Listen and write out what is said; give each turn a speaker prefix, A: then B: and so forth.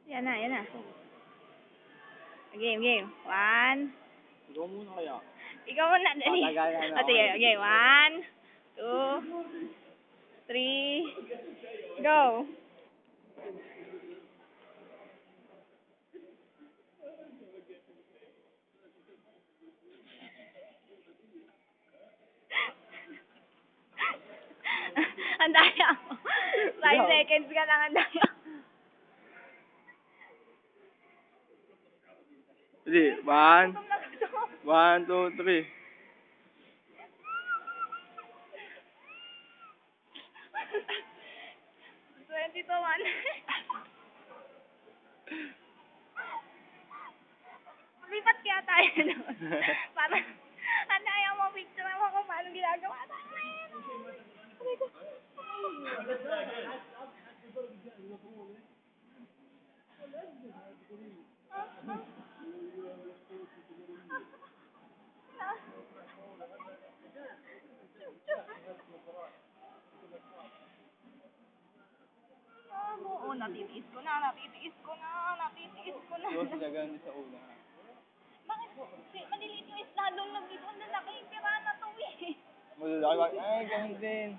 A: Yan na, yan na. Game, game. 1.
B: Ikaw muna kaya.
A: Ikaw muna, dali.
B: Patagalan ako.
A: Sige, okay. 1, 2, 3, go. Ang daya mo. 5 seconds ka lang, ang daya.
B: Sige, 1,
A: Gutom na gutom.
B: 1, 2, 3.
A: 20 to 1. Lipat kaya tayo doon. Para, ang daya mo, picture mo kung paano ginagawa namin. Oo, natitiis ko na.
B: Yung sinagaan sa una.
A: Bakit? Maliliit yung isla doon, nandito ang lalaki. Pirana to eh.
B: Malalaki. Ay, ganun din.